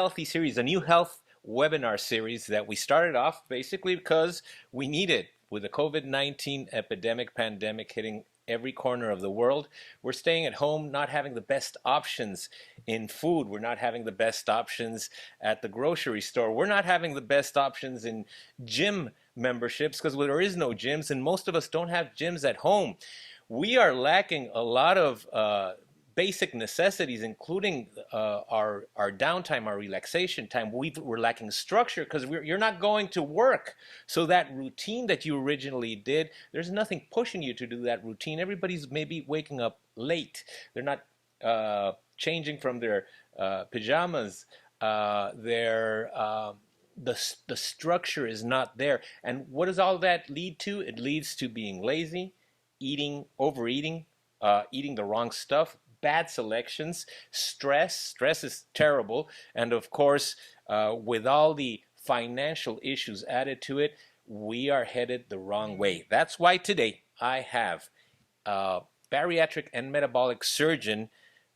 Healthy series, a new health webinar series that we started off basically because we need it with the COVID-19 epidemic pandemic hitting every corner of the world. We're staying at home, not having the best options in food. We're not having the best options at the grocery store. We're not having the best options in gym memberships because there is no gyms, and most of us don't have gyms at home. We are lacking a lot of basic necessities, including our downtime, our relaxation time. We're lacking structure because you're not going to work. So that routine that you originally did, there's nothing pushing you to do that routine. Everybody's maybe waking up late. They're not changing from their pajamas. The structure is not there. And what does all that lead to? It leads to being lazy, overeating, eating the wrong stuff, bad selections, stress. Stress is terrible. And of course, with all the financial issues added to it, we are headed the wrong way. That's why today I have a bariatric and metabolic surgeon,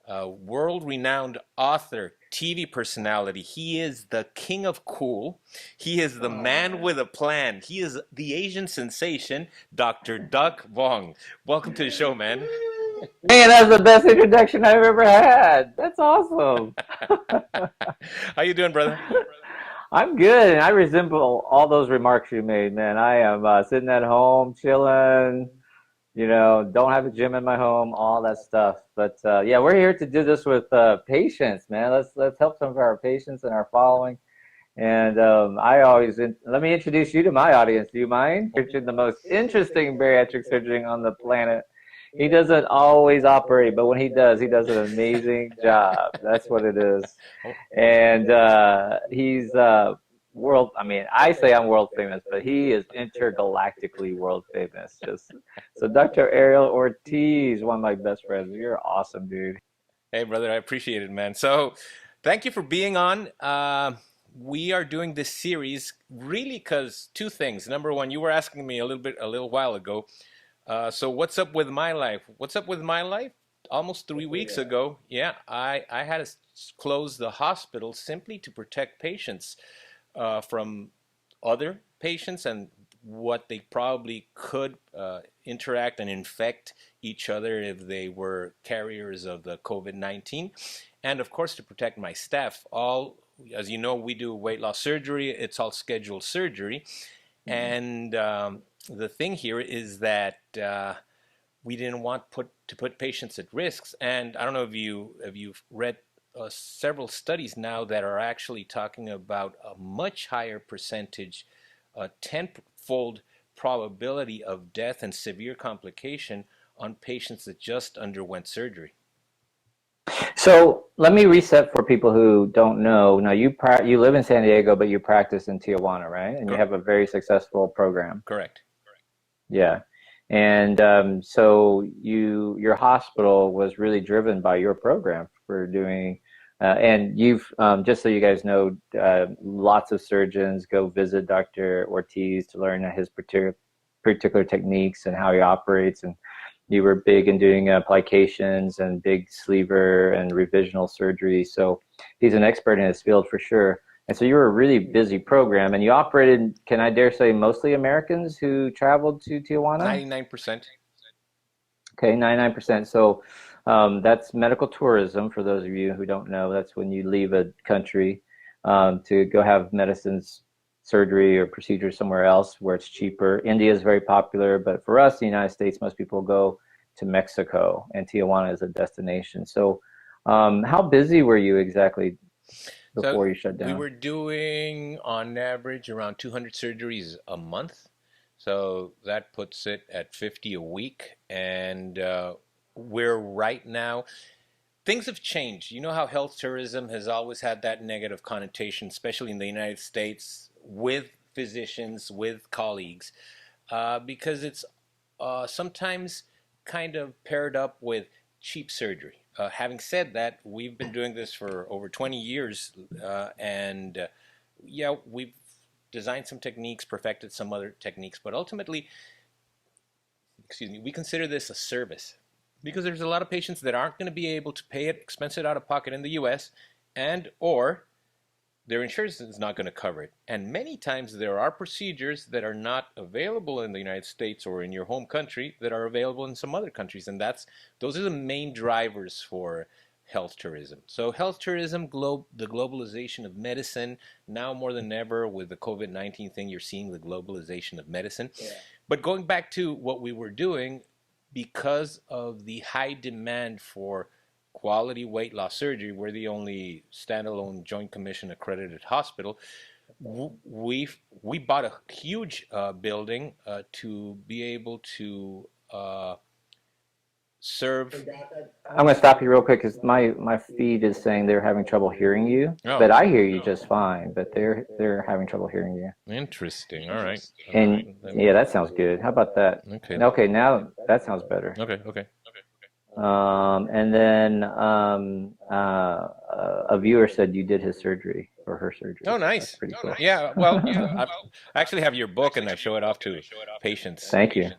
world-renowned author, TV personality. He is the king of cool. He is the man with a plan. He is the Asian sensation, Dr. Duc Vuong. Welcome to the show, man. Man, that's the best introduction I've ever had. That's awesome. How you doing, brother? I'm good, and I resemble all those remarks you made, man. I am sitting at home, chilling, don't have a gym in my home, all that stuff. But yeah, we're here to do this with patients, man. Let's help some of our patients and our following. And let me introduce you to my audience. Do you mind? You're the most interesting bariatric surgeon on the planet. He doesn't always operate, but when he does an amazing job. That's what it is. And he's I say I'm world famous, but he is intergalactically world famous. So Dr. Ariel Ortiz, one of my best friends. You're awesome, dude. Hey, brother, I appreciate it, man. So thank you for being on. We are doing this series really because two things. Number one, you were asking me a little while ago, so what's up with my life? What's up with my life? Almost 3 weeks ago, yeah, I had to close the hospital simply to protect patients from other patients and what they probably could interact and infect each other if they were carriers of the COVID-19. And of course, to protect my staff. As you know, we do weight loss surgery. It's all scheduled surgery. And the thing here is that we didn't want to put patients at risks. And I don't know if you've read several studies now that are actually talking about a much higher percentage, a tenfold probability of death and severe complication on patients that just underwent surgery. So let me reset for people who don't know. Now you live in San Diego, but you practice in Tijuana, right? And you have a very successful program. Correct. Yeah. And so your hospital was really driven by your program for doing, and you've, just so you guys know, lots of surgeons go visit Dr. Ortiz to learn his particular techniques and how he operates. And you were big in doing applications and big sleever and revisional surgery. So he's an expert in his field for sure. And so you were a really busy program, and you operated, can I dare say, mostly Americans who traveled to Tijuana? 99%. Okay, 99%. So that's medical tourism, for those of you who don't know. That's when you leave a country to go have medicines, surgery, or procedure somewhere else where it's cheaper. India is very popular, but for us, the United States, most people go to Mexico, and Tijuana is a destination. So how busy were you exactly before you shut down? We were doing on average around 200 surgeries a month. So that puts it at 50 a week. And we're right now, things have changed. You know how health tourism has always had that negative connotation, especially in the United States, with physicians, with colleagues, because it's sometimes kind of paired up with cheap surgery. Having said that, we've been doing this for over 20 years, and yeah, we've designed some techniques, perfected some other techniques, but ultimately, we consider this a service because there's a lot of patients that aren't going to be able to pay it, expense it out of pocket in the U.S., and or their insurance is not going to cover it. And many times there are procedures that are not available in the United States or in your home country that are available in some other countries. And those are the main drivers for health tourism. So health tourism, the globalization of medicine, now more than ever with the COVID-19 thing, you're seeing the globalization of medicine. Yeah. But going back to what we were doing, because of the high demand for quality weight loss surgery, we're the only standalone Joint Commission accredited hospital. We bought a huge building to be able to serve. I'm going to stop you real quick because my feed is saying they're having trouble hearing you, but I hear you just fine. But they're having trouble hearing you. Interesting. All right. And yeah, that sounds good. How about that? Okay. Okay, now that sounds better. Okay. And then a viewer said you did his surgery or her surgery. Oh, nice. That's pretty cool. Yeah. Well, I actually have your book and I show it off to patients. Thank you.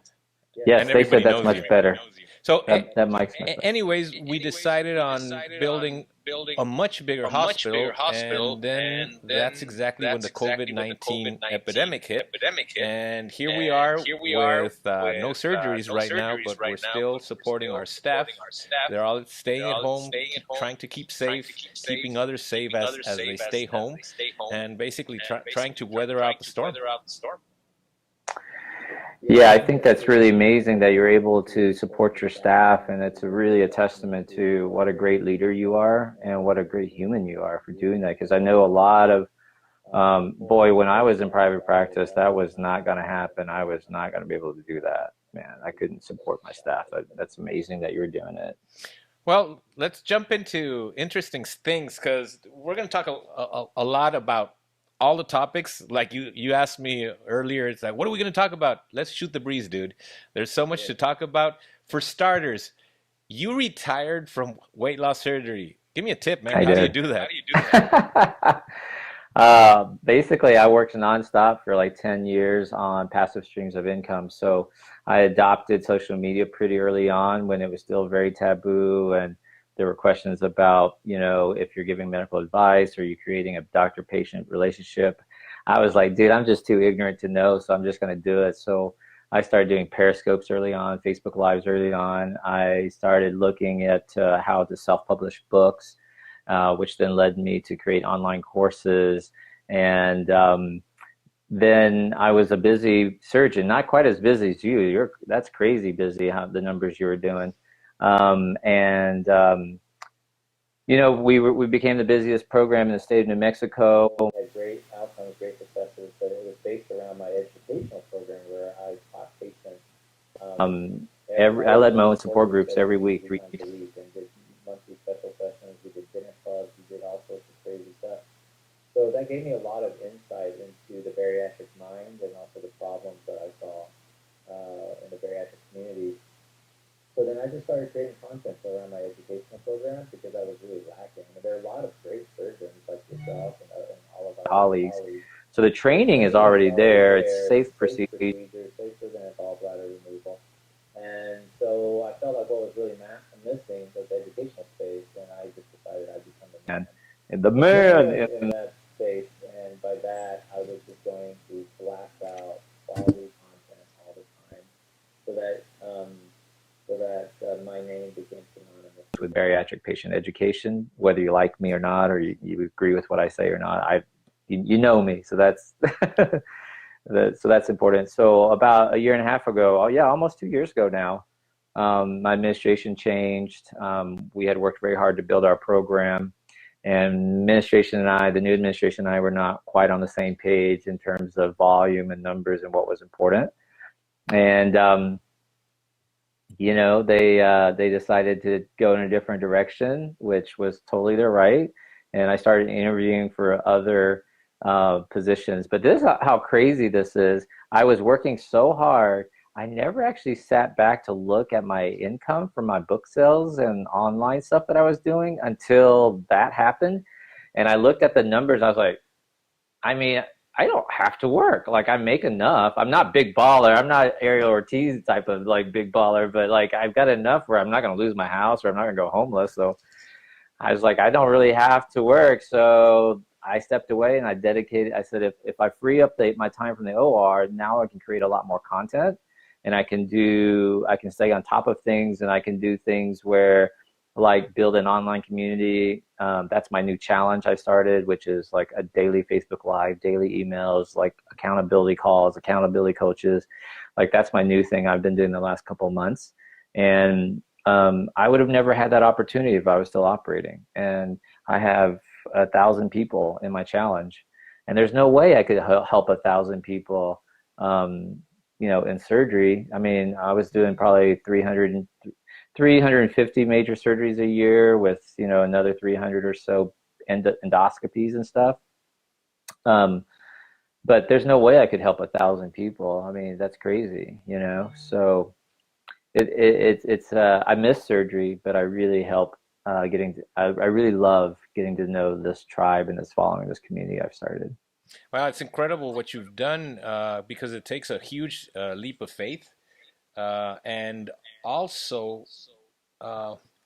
Yes, they said that's much better. So that mic's much better. Anyways, we decided on building a much bigger hospital, and then that's exactly when the COVID-19 epidemic hit. And here we are with no surgeries right now, but we're still supporting our staff. They're all staying at home, trying to keep safe, keeping others safe as they stay home, and basically trying to weather out the storm. Yeah, I think that's really amazing that you're able to support your staff, and it's really a testament to what a great leader you are and what a great human you are for doing that. Because I know a lot of, boy, when I was in private practice, that was not going to happen. I was not going to be able to do that. Man, I couldn't support my staff. That's amazing that you're doing it. Well, let's jump into interesting things because we're going to talk a lot about all the topics. Like you asked me earlier, it's like, what are we going to talk about? Let's shoot the breeze, dude. There's so much to talk about. For starters, you retired from weight loss surgery. Give me a tip, man. How do you do that? Basically, I worked nonstop for like 10 years on passive streams of income. So I adopted social media pretty early on when it was still very taboo, and there were questions about, if you're giving medical advice or you're creating a doctor-patient relationship. I was like, dude, I'm just too ignorant to know, so I'm just going to do it. So I started doing Periscopes early on, Facebook Lives early on. I started looking at how to self-publish books, which then led me to create online courses. And then I was a busy surgeon, not quite as busy as you. That's crazy busy, the numbers you were doing. We became the busiest program in the state of New Mexico. We had great outcomes, great successes, but it was based around my educational program where I taught patients. I led my own support groups every week, 3 times a week, and did monthly special sessions. We did dinner clubs. We did all sorts of crazy stuff. So that gave me a lot of insight into the bariatric mind and also the problems that I saw in the bariatric community. So then I just started creating content around my educational program because I was really lacking. And there are a lot of great surgeons like yourself and all of our colleagues. So the training is already there. It's safe procedure, safer than a gallbladder removal. And so I felt like what was really missing was the educational space, and I just decided I'd become the man. And the man in that space, and by that I was just going to blast out quality content all the time, so that my name became synonymous with bariatric patient education, whether you like me or not, or you agree with what I say or not. You know me, so that's that's important. So about a year and a half ago, almost 2 years ago now, my administration changed. We had worked very hard to build our program, and the new administration and I were not quite on the same page in terms of volume and numbers and what was important. And they decided to go in a different direction, which was totally their right. And I started interviewing for other positions. But this is how crazy this is. I was working so hard, I never actually sat back to look at my income from my book sales and online stuff that I was doing until that happened. And I looked at the numbers, and I was like, I don't have to work. Like, I make enough. I'm not big baller. I'm not Ariel Ortiz type of like big baller, but like I've got enough where I'm not going to lose my house or I'm not going to go homeless. So I was like, I don't really have to work. So I stepped away and I dedicated, I said, if I free up my time from the OR, now I can create a lot more content, and I can stay on top of things, and I can do things where, like, build an online community. That's my new challenge I started, which is like a daily Facebook Live, daily emails, like accountability calls, accountability coaches. Like, that's my new thing I've been doing the last couple of months. And I would have never had that opportunity if I was still operating. And I have 1,000 people in my challenge, and there's no way I could help 1,000 people, in surgery. I mean, I was doing probably 350 major surgeries a year with, another 300 or so endoscopies and stuff. But there's no way I could help 1,000 people. I mean, that's crazy, So it's I miss surgery, but I really I really love getting to know this tribe and this following, this community I've started. Well, it's incredible what you've done, because it takes a huge leap of faith, and also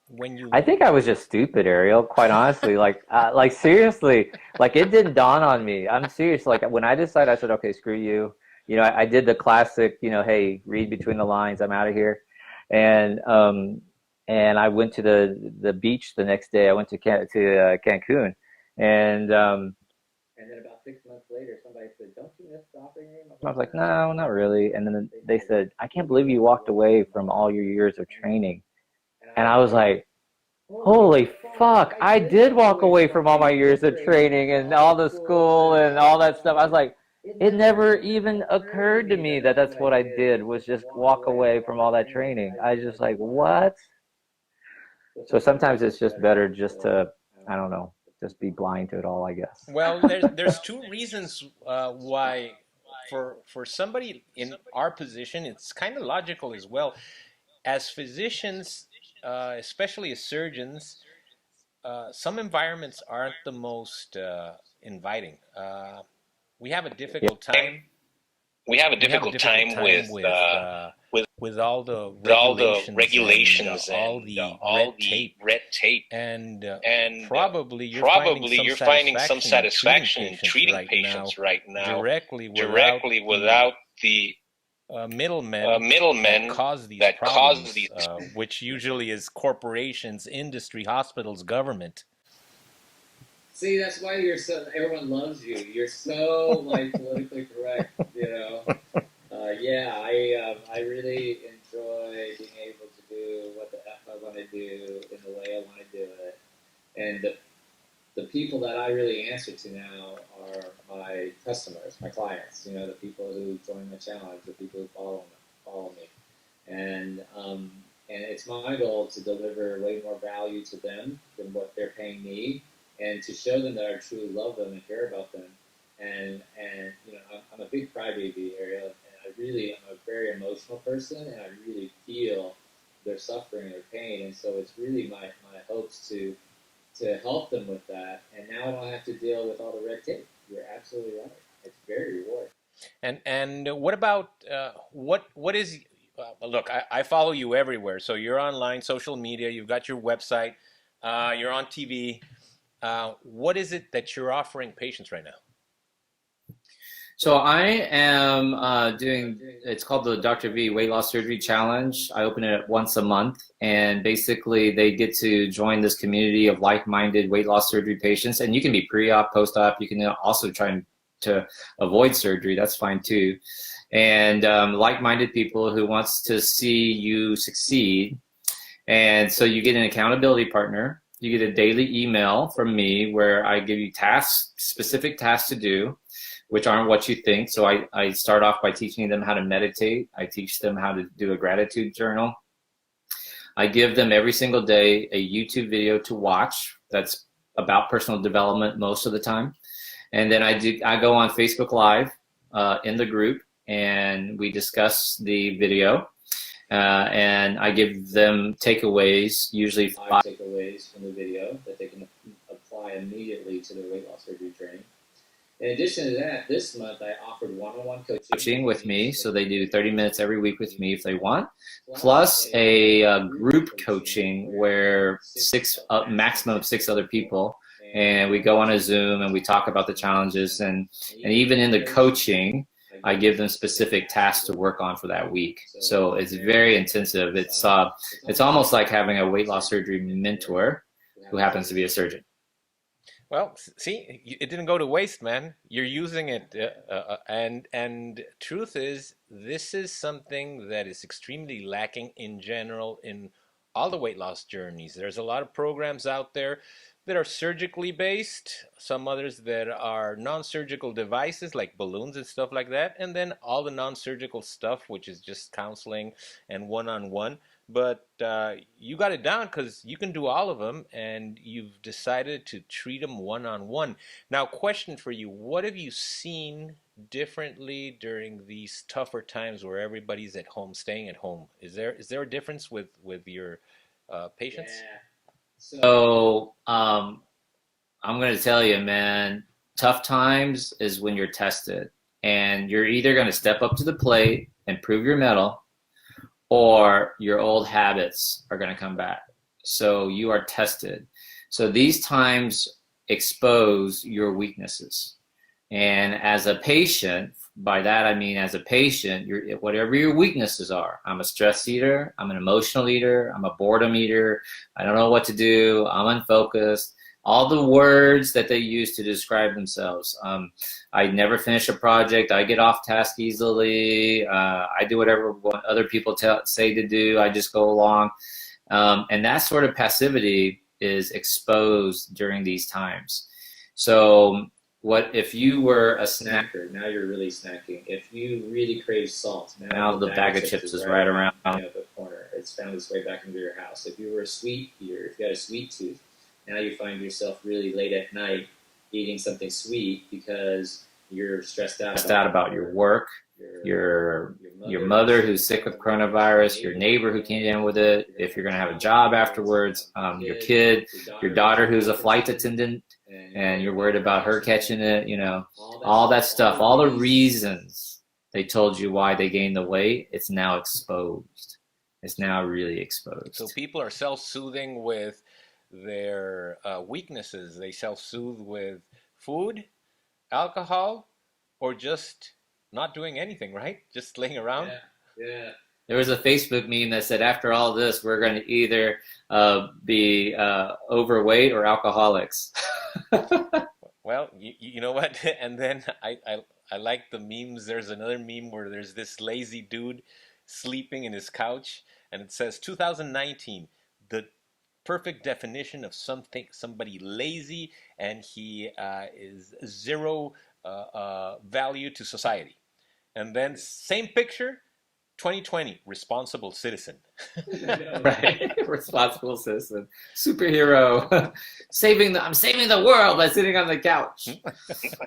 when you. I think I was just stupid, Ariel, quite honestly. Like seriously, like, it didn't dawn on me. I'm serious. Like, when I decided, I said, okay, screw you. I did the classic, hey, read between the lines, I'm out of here. And I went to the beach the next day. I went to Cancun, and then about 6 months later, somebody said, "Don't you miss the operating room?" I was like, "No, not really." And then they said, "I can't believe you walked away from all your years of training." And I was like, "Holy fuck! I did walk away from all my years of training and all the school and all that stuff." I was like, it never even occurred to me that that's what I did, was just walk away from all that training. I was just like, what? So sometimes it's just better just to, I don't know, just be blind to it all, I guess. Well, there's two reasons why, for somebody in our position, it's kind of logical as well. As physicians, especially as surgeons, some environments aren't the most inviting. We have a difficult time. We have a difficult time with all the regulations and all the red tape, and probably you're finding some satisfaction in treating patients right now directly without the middlemen that cause these, which usually is corporations, industry, hospitals, government. See, that's why everyone loves you. You're so, like, politically correct, I really enjoy being able to do what the F I want to do in the way I want to do it. And the people that I really answer to now are my customers, my clients, the people who join my challenge, the people who follow me. And it's my goal to deliver way more value to them than what they're paying me, and to show them that I truly love them and care about them. And I'm a big crybaby, Ariel, and I'm a very emotional person, and I really feel their suffering, their pain, and so it's really my hopes to help them with that. And now I don't have to deal with all the red tape. You're absolutely right. It's very rewarding. And what about what is? Look, I follow you everywhere. So you're online, social media. You've got your website. You're on TV. What is it that you're offering patients right now? So I am it's called the Dr. V Weight Loss Surgery Challenge. I open it once a month, and basically they get to join this community of like-minded weight loss surgery patients. And you can be pre-op, post-op. You can also try to avoid surgery. That's fine too. And like-minded people who wants to see you succeed. And so you get an accountability partner. You get a daily email from me where I give you specific tasks to do, which aren't what you think. So I start off by teaching them how to meditate. I teach them how to do a gratitude journal. I give them every single day a YouTube video to watch that's about personal development most of the time. And then I go on Facebook Live in the group, and we discuss the video. And I give them takeaways, usually 5 takeaways from the video that they can apply immediately to their weight loss surgery training. In addition to that, this month I offered one-on-one coaching with me, so they do 30 minutes every week with me if they want, plus a group coaching where maximum of 6 other people, and we go on a Zoom and we talk about the challenges, and even in the coaching, I give them specific tasks to work on for that week. So it's very intensive. It's almost like having a weight loss surgery mentor who happens to be a surgeon. Well, see, it didn't go to waste, man. You're using it, and truth is, this is something that is extremely lacking in general in all the weight loss journeys. There's a lot of programs out there that are surgically based, some others that are non-surgical devices like balloons and stuff like that, and then all the non-surgical stuff, which is just counseling and one-on-one. But you got it down because you can do all of them, and you've decided to treat them one-on-one. Now, question for you: what have you seen differently during these tougher times where everybody's at home, staying at home? Is there a difference with your patients? Yeah. So I'm going to tell you, man, tough times is when you're tested, and you're either going to step up to the plate and prove your mettle, or your old habits are going to come back. So you are tested. So these times expose your weaknesses. And as a patient, by that I mean as a patient, whatever your weaknesses are. I'm a stress eater, I'm an emotional eater, I'm a boredom eater, I don't know what to do, I'm unfocused. All the words that they use to describe themselves. I never finish a project. I get off task easily. I do whatever other people say to do. I just go along. And that sort of passivity is exposed during these times. So what if you were a snacker? Now you're really snacking. If you really crave salt, now the bag of chips is right around the corner. It's found its way back into your house. If you were a sweet eater, if you had a sweet tooth, now you find yourself really late at night eating something sweet because you're stressed out about your work, your mother who's sick with coronavirus, your neighbor who can't deal with it, if you're going to have a job afterwards, your kid, your daughter who's a flight attendant, and you're worried about her catching it, all that stuff, all the reasons they told you why they gained the weight, it's now exposed. It's now really exposed. So people are self-soothing with their weaknesses. They self-soothe with food, alcohol, or just not doing anything, right? Just laying around. Yeah. There was a Facebook meme that said, after all this, we're going to either be overweight or alcoholics. Well, you know what? And then I like the memes. There's another meme where there's this lazy dude sleeping in his couch, and it says 2019, the perfect definition of somebody lazy, and he is zero value to society. And then same picture, 2020, responsible citizen. Right, responsible citizen, superhero, I'm saving the world by sitting on the couch.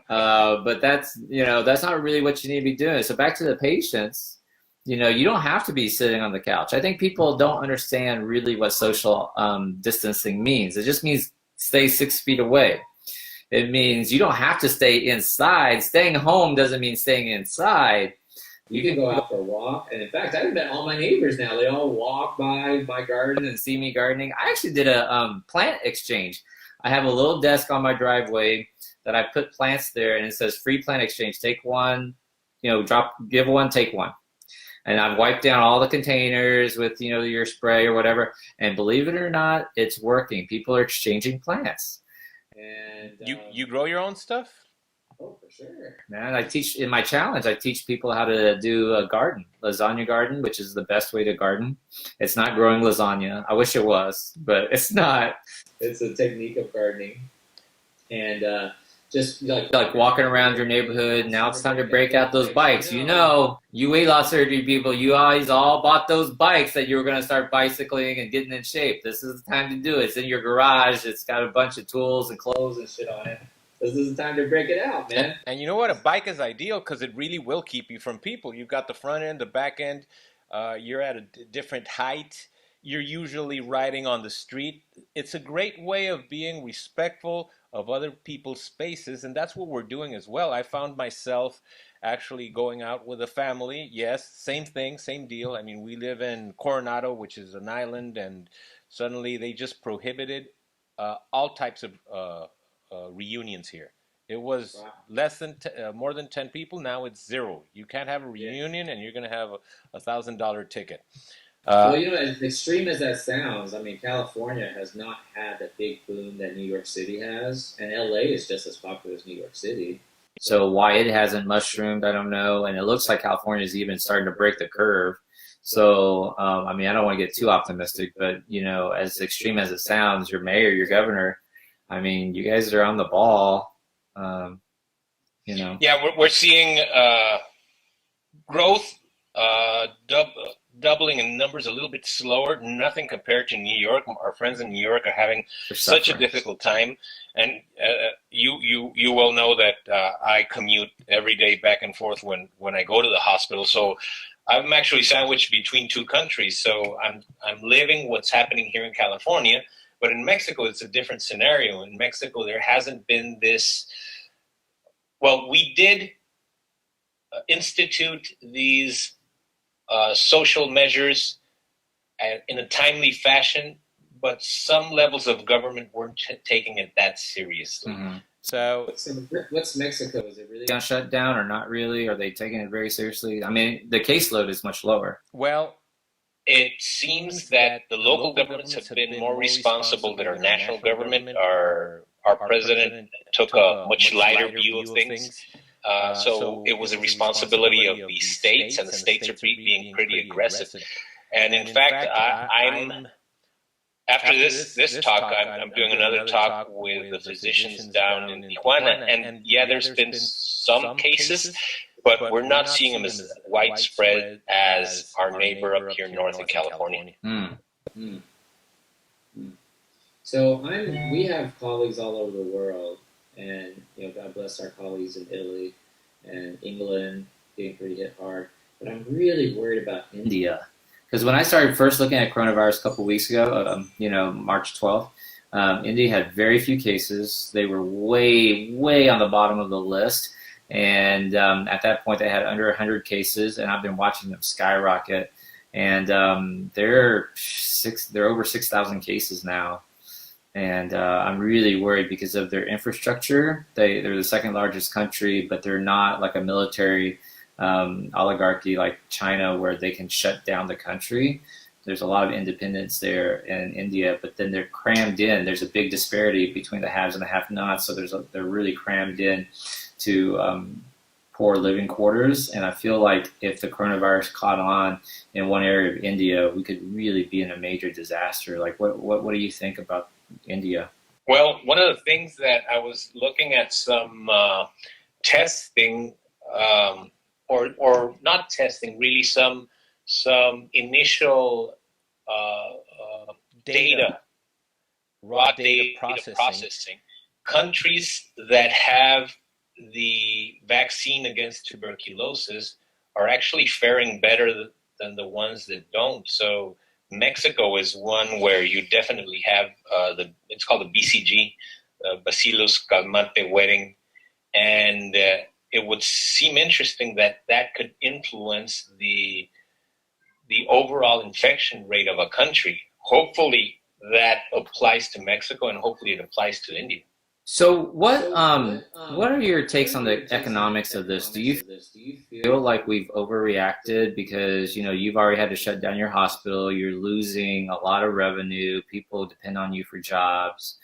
But that's not really what you need to be doing. So back to the patients. You don't have to be sitting on the couch. I think people don't understand really what social distancing means. It just means stay 6 feet away. It means you don't have to stay inside. Staying home doesn't mean staying inside. You can go out for a walk. And in fact, I've met all my neighbors now. They all walk by my garden and see me gardening. I actually did a plant exchange. I have a little desk on my driveway that I put plants there, and it says free plant exchange. Take one, give one, take one. And I've wiped down all the containers with, your spray or whatever. And believe it or not, it's working. People are exchanging plants. And you grow your own stuff? Oh, for sure. Man, in my challenge, I teach people how to do a garden, lasagna garden, which is the best way to garden. It's not growing lasagna. I wish it was, but it's not. It's a technique of gardening. And just like walking around your neighborhood. Now it's time to break out those bikes. You weight loss surgery people, you always all bought those bikes that you were going to start bicycling and getting in shape. This is the time to do it. It's in your garage. It's got a bunch of tools and clothes and shit on it. This is the time to break it out, man. And you know what? A bike is ideal because it really will keep you from people. You've got the front end, the back end. You're at a different height. You're usually riding on the street. It's a great way of being respectful of other people's spaces, and that's what we're doing as well. I found myself actually going out with a family. Yes, same thing, same deal. I mean, we live in Coronado, which is an island, and suddenly they just prohibited all types of reunions here. It was more than 10 people. Now it's zero. You can't have a reunion, and you're going to have a $1,000 ticket. Well, as extreme as that sounds, I mean, California has not had that big boom that New York City has, and LA is just as popular as New York City. So why it hasn't mushroomed, I don't know. And it looks like California is even starting to break the curve. So, I mean, I don't want to get too optimistic, but, as extreme as it sounds, your mayor, your governor, I mean, you guys are on the ball, Yeah, we're seeing growth, doubling in numbers a little bit slower. Nothing compared to New York. Our friends in New York are having such a difficult time. And you well know that I commute every day back and forth when I go to the hospital. So I'm actually sandwiched between two countries. So I'm living what's happening here in California, but in Mexico it's a different scenario. In Mexico there hasn't been this. Well, we did institute these social measures in a timely fashion, but some levels of government weren't taking it that seriously. Mm-hmm. So what's Mexico? Is it really going to shut down or not really? Are they taking it very seriously? I mean, the caseload is much lower. Well, it seems that the local governments have been more responsible than our national government. Our president took a much lighter view of things. So it was a responsibility of the states, and the states are being pretty aggressive. And in fact, I'm after this talk, I'm doing another talk with the physicians down in Tijuana, and yeah, there's been some cases, but we're not seeing them as widespread as our neighbor up here north in California. So we have colleagues all over the world, and God bless our colleagues in Italy and England getting pretty hit hard. But I'm really worried about India, because when I started first looking at coronavirus a couple of weeks ago, March 12th, India had very few cases. They were way, way on the bottom of the list, and at that point they had under 100 cases, and I've been watching them skyrocket, and they're over 6,000 cases now. And I'm really worried because of their infrastructure. They're the second largest country, but they're not like a military oligarchy like China where they can shut down the country. There's a lot of independence there in India, but then they're crammed in. There's a big disparity between the haves and the have-nots, so they're really crammed in to poor living quarters. And I feel like if the coronavirus caught on in one area of India, we could really be in a major disaster. Like, what do you think about India? Well, one of the things that I was looking at some testing, or not testing, really some initial data, raw data processing. Countries that have the vaccine against tuberculosis are actually faring better than the ones that don't. So Mexico is one where you definitely have it's called the BCG, Bacillus calmante wedding, and it would seem interesting that could influence the overall infection rate of a country. Hopefully that applies to Mexico, and hopefully it applies to India. So what are your takes on the economics of this? Do you feel like we've overreacted because you've already had to shut down your hospital, you're losing a lot of revenue, people depend on you for jobs?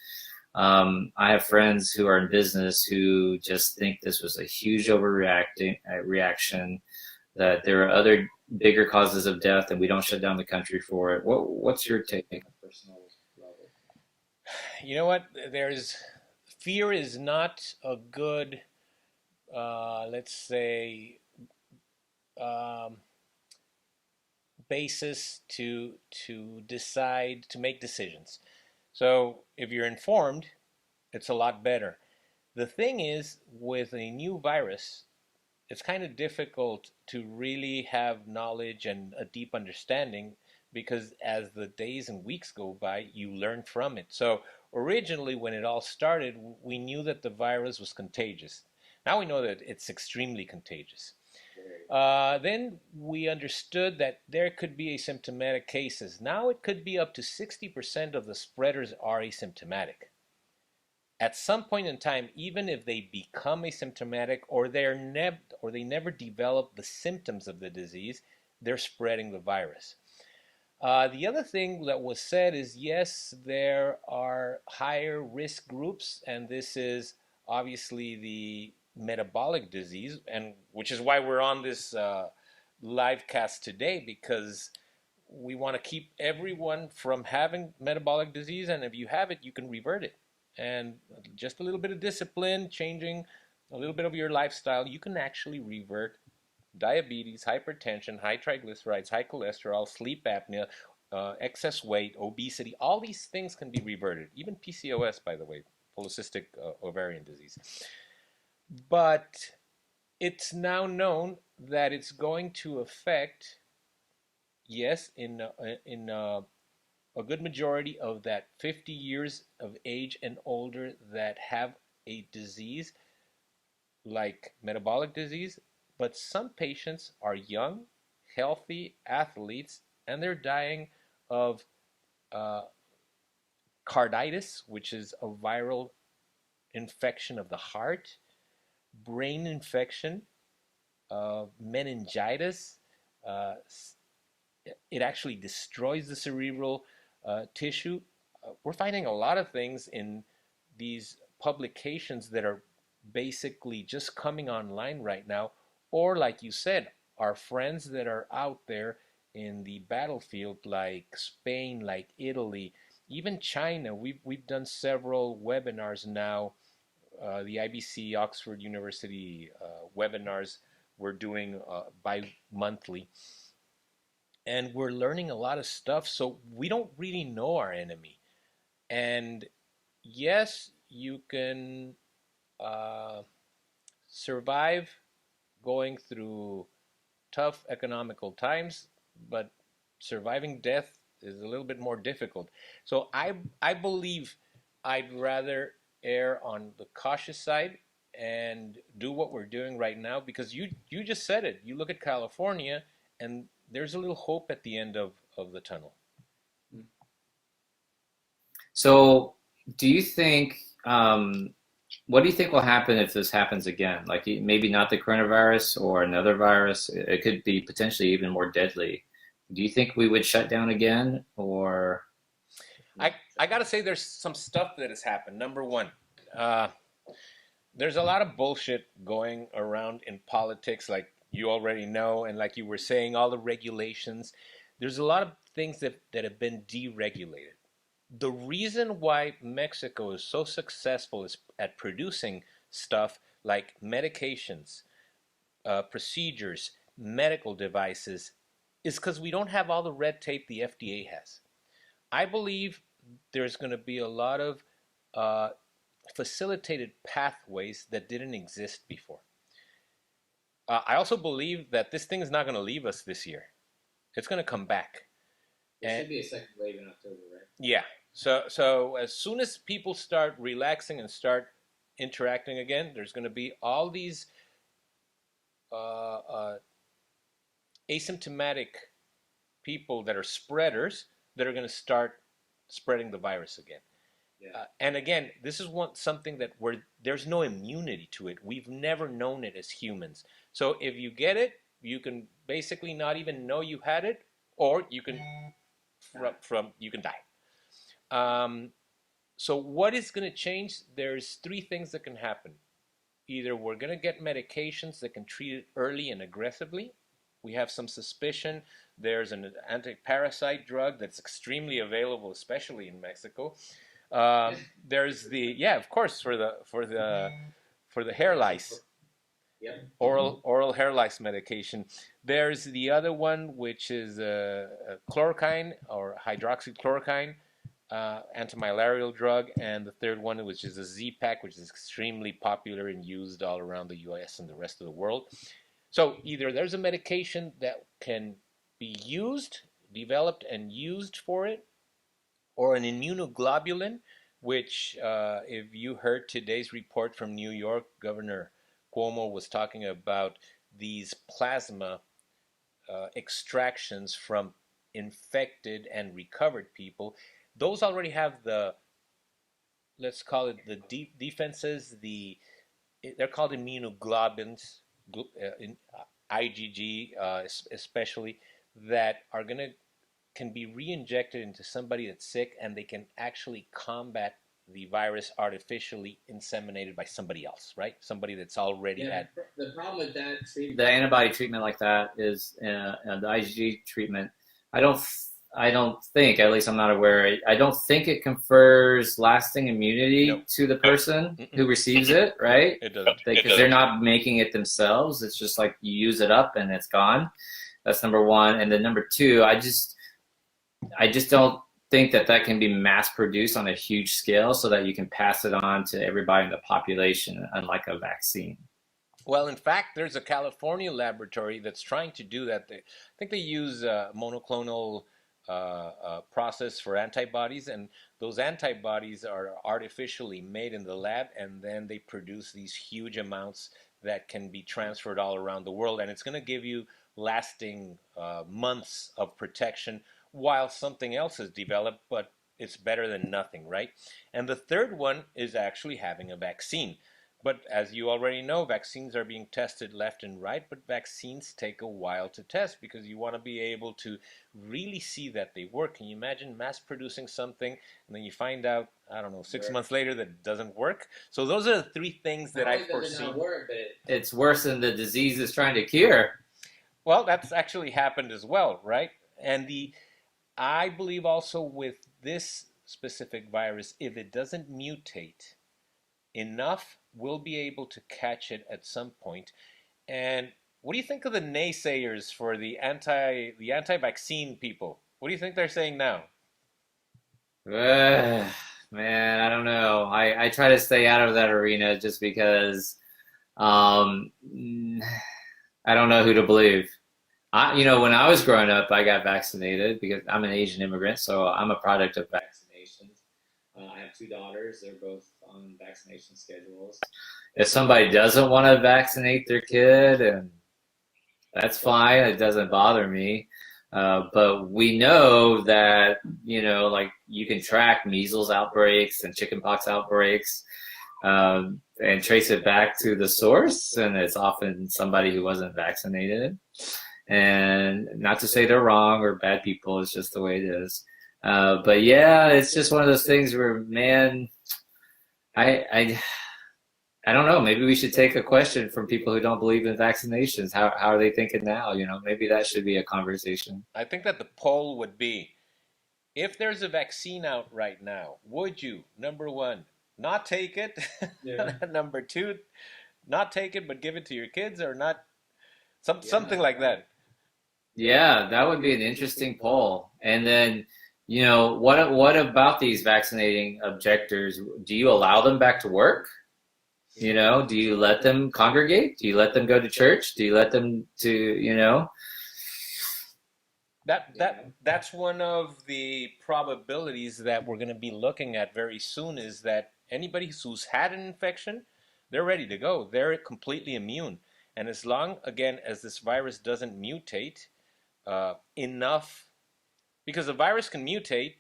I have friends who are in business who just think this was a huge reaction, that there are other bigger causes of death and we don't shut down the country for it. What's your take on a personal level? You know what? Fear is not a good, let's say, basis to decide, to make decisions. So if you're informed, it's a lot better. The thing is, with a new virus, it's kind of difficult to really have knowledge and a deep understanding, because as the days and weeks go by, you learn from it. So originally, when it all started, we knew that the virus was contagious. Now we know that it's extremely contagious. Then we understood that there could be asymptomatic cases. Now it could be up to 60% of the spreaders are asymptomatic. at some point in time, even if they become asymptomatic or they never develop the symptoms of the disease, they're spreading the virus. The other thing that was said is yes, there are higher risk groups, and this is obviously the metabolic disease, and which is why we're on this live cast today, because we want to keep everyone from having metabolic disease, and if you have it, you can revert it. And just a little bit of discipline, changing a little bit of your lifestyle, you can actually revert diabetes, hypertension, high triglycerides, high cholesterol, sleep apnea, excess weight, obesity. All these things can be reverted. Even PCOS, by the way, polycystic ovarian disease. But it's now known that it's going to affect, yes, in a good majority of that 50 years of age and older that have a disease like metabolic disease, but some patients are young, healthy athletes, and they're dying of uh, carditis, which is a viral infection of the heart, brain infection, meningitis. Uh, it actually destroys the cerebral tissue. We're finding a lot of things in these publications that are basically just coming online right now, or like you said, our friends that are out there in the battlefield, like Spain, like Italy, even China. We've done several webinars now. The IBC Oxford University webinars we're doing bi-monthly, and we're learning a lot of stuff. So we don't really know our enemy. And yes, you can survive going through tough economical times, but surviving death is a little bit more difficult. So I believe I'd rather err on the cautious side and do what we're doing right now, because you just said it. You look at California and there's a little hope at the end of the tunnel. So, do you think, what do you think will happen if this happens again? Like maybe not the coronavirus or another virus, it could be potentially even more deadly. Do you think we would shut down again or? I got to say there's some stuff that has happened. Number one, uh, there's a lot of bullshit going around in politics, like you already know, and like you were saying, all the regulations. There's a lot of things that have been deregulated. The reason why Mexico is so successful is at producing stuff like medications, procedures, medical devices, is because we don't have all the red tape the FDA has. I believe there's going to be a lot of uh, facilitated pathways that didn't exist before. I also believe that this thing is not going to leave us this year. It's going to come back. There should be a second wave in October, right? Yeah. So as soon as people start relaxing and start interacting again, there's going to be all these asymptomatic people that are spreaders that are going to start spreading the virus again. Yeah. And again, this is something that there's no immunity to it. We've never known it as humans. So if you get it, you can basically not even know you had it, or you can you can die. So what is going to change? There's three things that can happen. Either we're going to get medications that can treat it early and aggressively. We have some suspicion there's an anti-parasite drug that's extremely available, especially in Mexico. There's of course, for the hair lice. Yep. Oral hair lice medication. There's the other one, which is chloroquine or hydroxychloroquine, antimalarial drug, and the third one, which is a Z-Pak, which is extremely popular and used all around the U.S. and the rest of the world. So either there's a medication that can be developed and used for it, or an immunoglobulin, which if you heard today's report from New York, Governor Cuomo was talking about these plasma extractions from infected and recovered people. Those already have the let's call it the deep defenses, they're called immunoglobulins, in IgG especially, that are gonna can be re-injected into somebody that's sick, and they can actually combat the virus artificially inseminated by somebody else, right? Somebody that's already had. The problem with that treatment, the antibody treatment like that is the IgG treatment. I don't, I don't think, at least I'm not aware. I don't think it confers lasting immunity Nope. to the person who receives it, right? It doesn't. Because they're not making it themselves. It's just like you use it up and it's gone. That's number one. And then number two, I just don't think that that can be mass produced on a huge scale so that you can pass it on to everybody in the population, unlike a vaccine. Well, in fact, there's a California laboratory that's trying to do that. I think they use monoclonal process for antibodies, and those antibodies are artificially made in the lab, and then they produce these huge amounts that can be transferred all around the world, and it's going to give you lasting months of protection while something else is developed, but it's better than nothing, right? And the third one is actually having a vaccine. But as you already know, vaccines are being tested left and right, but vaccines take a while to test because you want to be able to really see that they work. Can you imagine mass producing something and then you find out, I don't know, 6 months later that it doesn't work? So those are the three things that I foresee. It's worse than the disease is trying to cure. Well, that's actually happened as well, right? And I believe also with this specific virus, if it doesn't mutate enough, we'll be able to catch it at some point. And what do you think of the naysayers for the anti-vaccine people? What do you think they're saying now? Man, I don't know. I try to stay out of that arena just because um, I don't know who to believe. When I was growing up, I got vaccinated because I'm an Asian immigrant, so I'm a product of vaccinations. I have two daughters; they're both on vaccination schedules. If somebody doesn't want to vaccinate their kid, and that's fine, it doesn't bother me. But we know that like you can track measles outbreaks and chickenpox outbreaks, and trace it back to the source, and it's often somebody who wasn't vaccinated. And not to say they're wrong or bad people, it's just the way it is. But yeah, it's just one of those things where, man, I don't know. Maybe we should take a question from people who don't believe in vaccinations. How are they thinking now? Maybe that should be a conversation. I think that the poll would be, if there's a vaccine out right now, would you, number one, not take it? Yeah. Number two, not take it but give it to your kids, or not, something like that. Yeah, that would be an interesting poll. And then, what about these vaccinating objectors? Do you allow them back to work? Do you let them congregate? Do you let them go to church? Do you let them to? That's one of the probabilities that we're going to be looking at very soon, is that anybody who's had an infection, they're ready to go. They're completely immune. And as long, again, as this virus doesn't mutate enough, because the virus can mutate,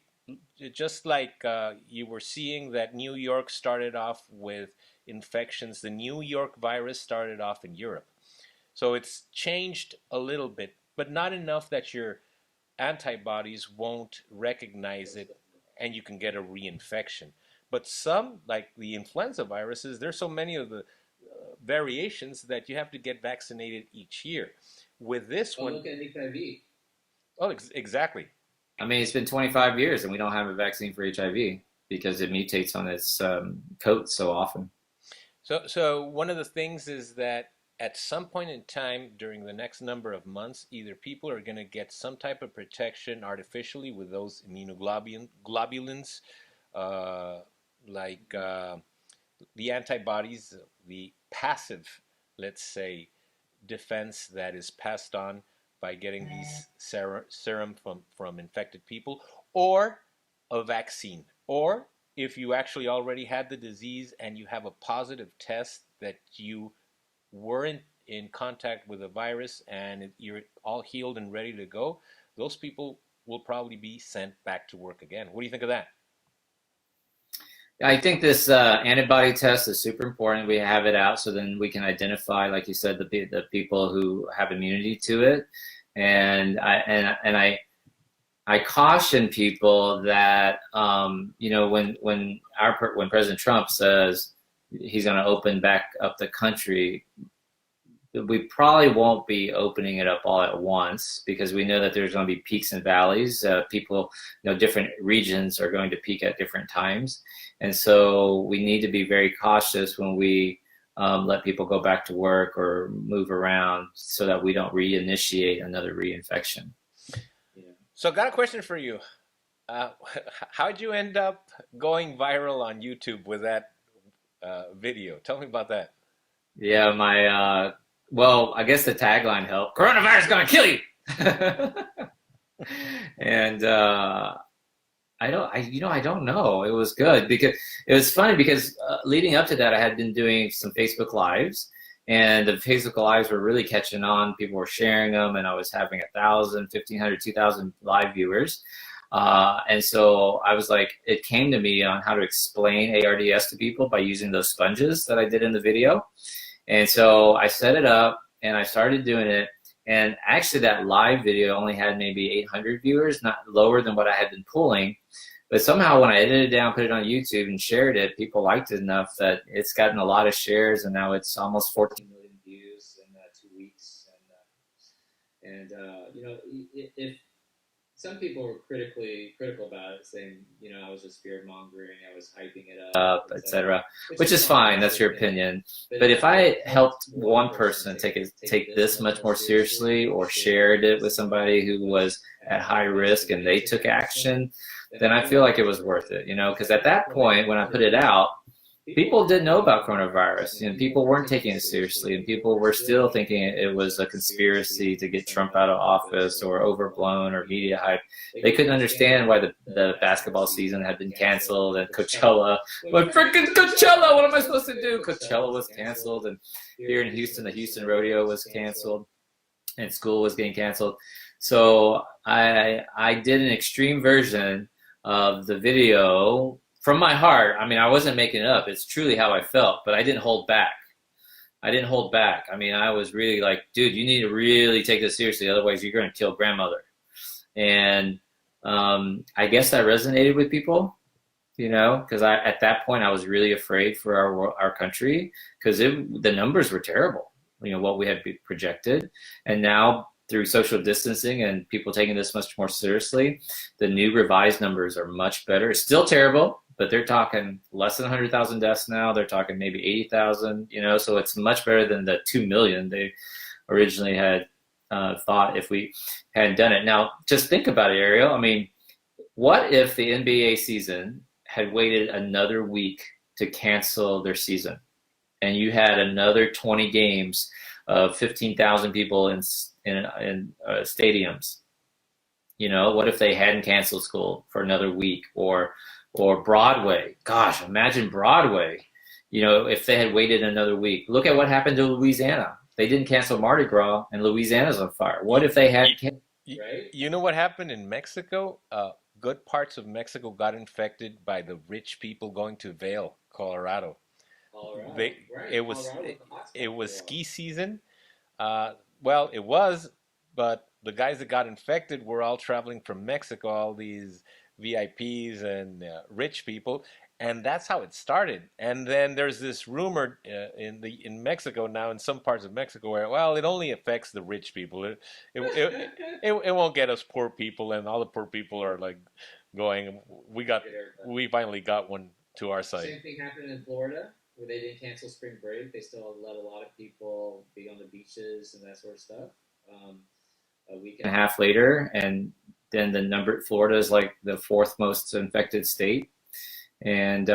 just like you were seeing that New York started off with infections. The New York virus started off in Europe. So it's changed a little bit, but not enough that your antibodies won't recognize it and you can get a reinfection. But some, like the influenza viruses, there's so many of the variations that you have to get vaccinated each year. With this one, look at HIV. oh, exactly. I mean, it's been 25 years and we don't have a vaccine for HIV because it mutates on its coat so often. So one of the things is that at some point in time during the next number of months, either people are going to get some type of protection artificially with those immunoglobulins, like the antibodies, the passive, let's say, defense that is passed on by getting these serum from infected people, or a vaccine. Or if you actually already had the disease and you have a positive test that you weren't in contact with a virus and you're all healed and ready to go, those people will probably be sent back to work again. What do you think of that? I think this antibody test is super important. We have it out so then we can identify, like you said, the people who have immunity to it. And I caution people that you know, when President Trump says he's going to open back up the country, we probably won't be opening it up all at once because we know that there's going to be peaks and valleys. People, you know, different regions are going to peak at different times. And so we need to be very cautious when we let people go back to work or move around so that we don't reinitiate another reinfection. Yeah. So, got a question for you. Uh, how'd you end up going viral on YouTube with that video? Tell me about that. Yeah, well, I guess the tagline helped. Coronavirus is gonna kill you. And I don't know. It was good because it was funny because leading up to that, I had been doing some Facebook Lives, and the Facebook Lives were really catching on. People were sharing them, and I was having 1,000, 1,500, 2,000 live viewers. And so I was like, it came to me on how to explain ARDS to people by using those sponges that I did in the video. And so I set it up and I started doing it. And actually that live video only had maybe 800 viewers, not lower than what I had been pulling. But somehow when I edited it down, put it on YouTube and shared it, people liked it enough that it's gotten a lot of shares, and now it's almost 14 million views in 2 weeks. And you know, if some people were critical about it, saying, you know, I was just fear mongering, I was hyping it up, etc., which is fine. That's your opinion. But if I helped one person take this much more seriously, or shared it with somebody who was at high risk and they took action, then I feel like it was worth it. You know, because at that point when I put it out, people didn't know about coronavirus, and people weren't taking it seriously, and people were still thinking it was a conspiracy to get Trump out of office or overblown or media hype. They couldn't understand why the basketball season had been canceled, and Coachella, but freaking Coachella, what am I supposed to do? Coachella was canceled, and here in Houston, the Houston Rodeo was canceled, and school was getting canceled. So I did an extreme version of the video from my heart. I mean, I wasn't making it up. It's truly how I felt, but I didn't hold back. I mean, I was really like, dude, you need to really take this seriously. Otherwise, you're going to kill grandmother. And I guess that resonated with people, you know, because at that point, I was really afraid for our country because the numbers were terrible, you know, what we had projected. And now, through social distancing and people taking this much more seriously, the new revised numbers are much better. It's still terrible, but they're talking less than 100,000 deaths now. They're talking maybe 80,000, you know, so it's much better than the 2 million they originally had thought if we hadn't done it. Now, just think about it, Ariel. I mean, what if the NBA season had waited another week to cancel their season, and you had another 20 games of 15,000 people in stadiums? You know, what if they hadn't canceled school for another week, or Broadway? Gosh, imagine Broadway. You know, if they had waited another week. Look at what happened to Louisiana. They didn't cancel Mardi Gras, and Louisiana's on fire. What if they had? Right? You know what happened in Mexico? Good parts of Mexico got infected by the rich people going to Vail, Colorado. Right. It was ski season. Well, it was, but the guys that got infected were all traveling from Mexico, all these VIPs and rich people, and that's how it started. And then there's this rumor in Mexico now, in some parts of Mexico, where, well, it only affects the rich people. It won't get us poor people, and all the poor people are like going. We finally got one to our side. Same thing happened in Florida, where they didn't cancel spring break. They still let a lot of people be on the beaches and that sort of stuff. A week and a half later, and then Florida is like the 4th most infected state. And,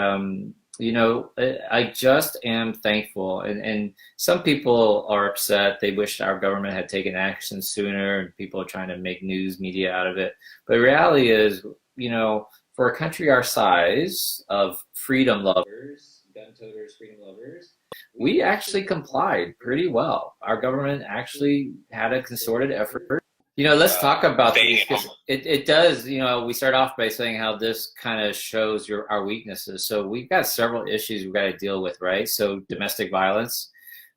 you know, I just am thankful. And some people are upset. They wish our government had taken action sooner, and people are trying to make news media out of it. But the reality is, you know, for a country our size of freedom lovers, gun toters, freedom lovers, we actually complied pretty well. Our government actually had a concerted effort Let's talk about staying these at because it does, we start off by saying how this kind of shows our weaknesses. So we've got several issues we've got to deal with, right? So domestic violence,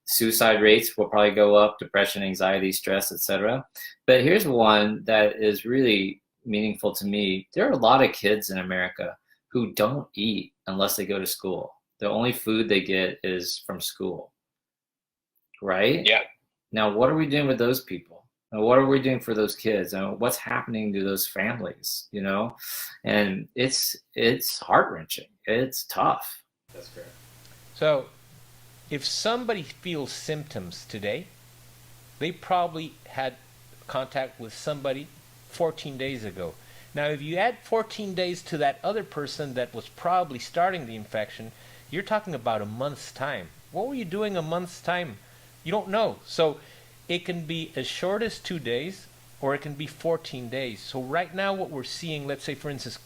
suicide rates will probably go up, depression, anxiety, stress, etc. But here's one that is really meaningful to me. There are a lot of kids in America who don't eat unless they go to school. The only food they get is from school, right? Yeah. Now, what are we doing with those people? And what are we doing for those kids? And what's happening to those families? And it's heart-wrenching. It's tough. That's correct. So if somebody feels symptoms today, they probably had contact with somebody 14 days ago. Now, if you add 14 days to that other person that was probably starting the infection, you're talking about a month's time. What were you doing a month's time? You don't know. So it can be as short as 2 days, or it can be 14 days. So right now what we're seeing, let's say for instance,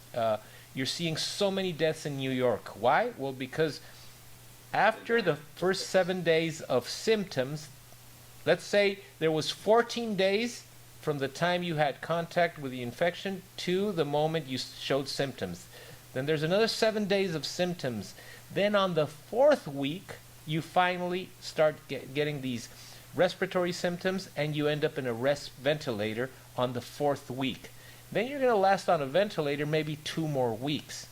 you're seeing so many deaths in New York. Why? Well, because after the first 7 days of symptoms, let's say there was 14 days from the time you had contact with the infection to the moment you showed symptoms. Then there's another 7 days of symptoms. Then on the 4th week, you finally start getting these respiratory symptoms, and you end up in a ventilator on the 4th week. Then you're going to last on a ventilator maybe 2 more weeks.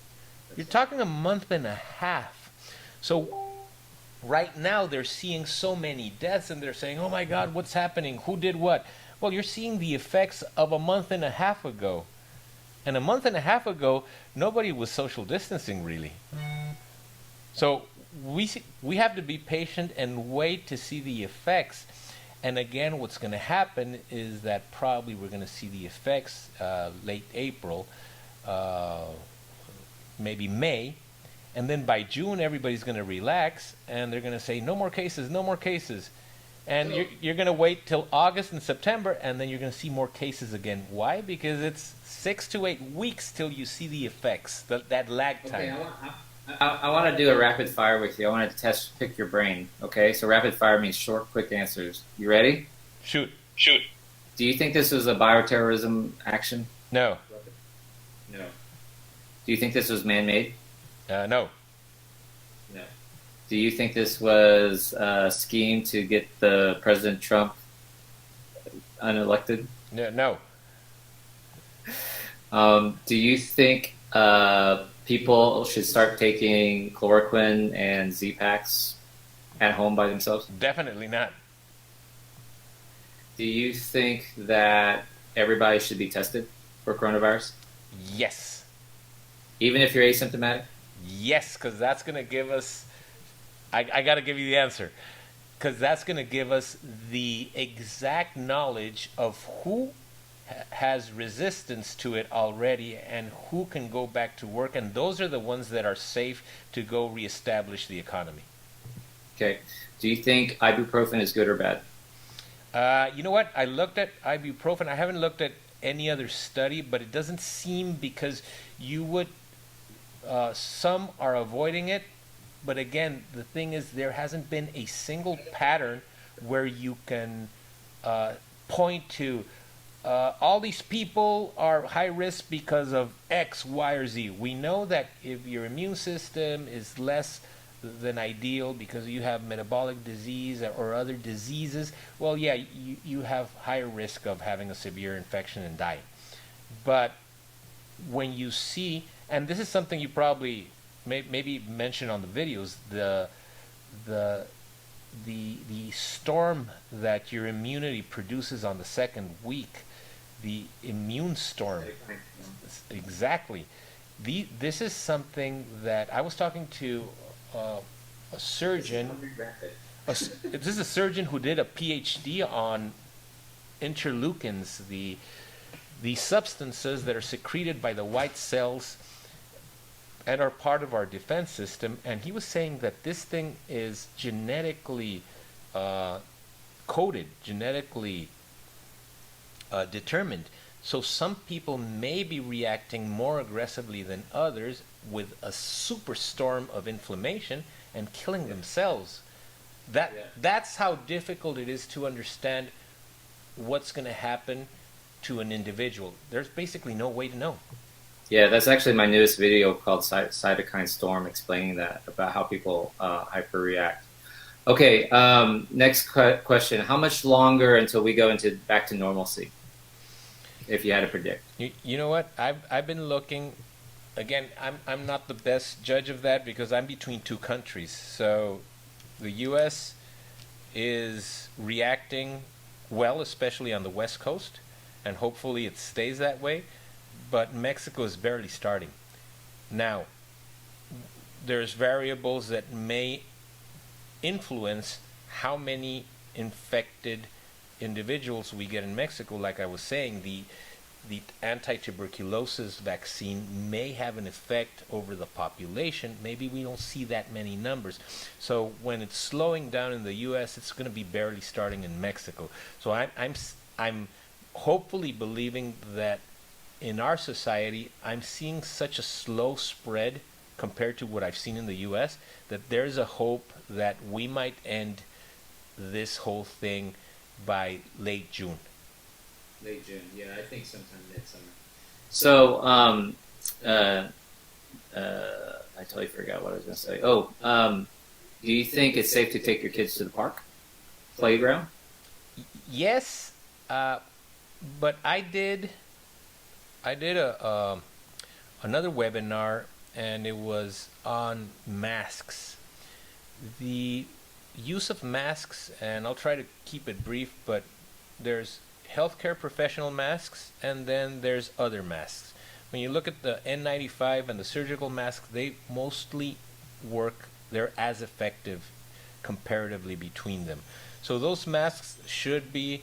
You're talking a month and a half. So right now they're seeing so many deaths, and they're saying, oh my God, what's happening? Who did what? Well, you're seeing the effects of a month and a half ago. And a month and a half ago, nobody was social distancing really. So we have to be patient and wait to see the effects. And again, what's going to happen is that probably we're going to see the effects late April, maybe May. And then by June, everybody's going to relax, and they're going to say, no more cases, no more cases. And you're going to wait till August and September, and then you're going to see more cases again. Why? Because it's 6 to 8 weeks till you see the effects, that lag time. Okay, I want to do a rapid fire with you. I want to pick your brain. Okay, so rapid fire means short, quick answers. You ready? Shoot. Do you think this was a bioterrorism action? No. No. Do you think this was man-made? No. No. Do you think this was a scheme to get the President Trump unelected? No. Do you think people should start taking chloroquine and Z-Paks at home by themselves? Definitely not. Do you think that everybody should be tested for coronavirus? Yes. Even if you're asymptomatic? Yes, because that's going to give us, I got to give you the answer, because that's going to give us the exact knowledge of who has resistance to it already and who can go back to work, and those are the ones that are safe to go reestablish the economy. Okay. Do you think ibuprofen is good or bad? You know what? I looked at ibuprofen. I haven't looked at any other study, but it doesn't seem, because you would, some are avoiding it, but again, the thing is there hasn't been a single pattern where you can point to all these people are high risk because of X, Y, or Z. We know that if your immune system is less than ideal because you have metabolic disease or other diseases, well, yeah, you have higher risk of having a severe infection and dying. But when you see, and this is something you probably maybe mention on the videos, the storm that your immunity produces on the 2nd week, the immune storm. Exactly. This is something that I was talking to a surgeon. This is a surgeon who did a PhD on interleukins, the substances that are secreted by the white cells and are part of our defense system. And he was saying that this thing is genetically coded, genetically determined. So some people may be reacting more aggressively than others with a superstorm of inflammation and killing themselves. That's how difficult it is to understand what's going to happen to an individual. There's basically no way to know. Yeah, that's actually my newest video called Cytokine Storm, explaining that, about how people hyperreact. Okay, next question. How much longer until we go into back to normalcy, if you had to predict? You know what? I've been looking. Again, I'm not the best judge of that because I'm between two countries. So the U.S. is reacting well, especially on the West Coast, and hopefully it stays that way. But Mexico is barely starting. Now, there's variables that may influence how many infected individuals we get in Mexico. Like I was saying, the anti-tuberculosis vaccine may have an effect over the population. Maybe we don't see that many numbers. So when it's slowing down in the U.S., it's going to be barely starting in Mexico. So I'm hopefully believing that in our society, I'm seeing such a slow spread compared to what I've seen in the U.S. that there's a hope that we might end this whole thing by late June. Late June, yeah, I think sometime midsummer. So, I totally forgot what I was going to say. Oh, do you think it's safe to take your kids to the park, playground? Yes, but I did another webinar, and it was on masks. The use of masks, and I'll try to keep it brief, but there's healthcare professional masks, and then there's other masks. When you look at the N95 and the surgical masks, they mostly work, they're as effective comparatively between them. So those masks should be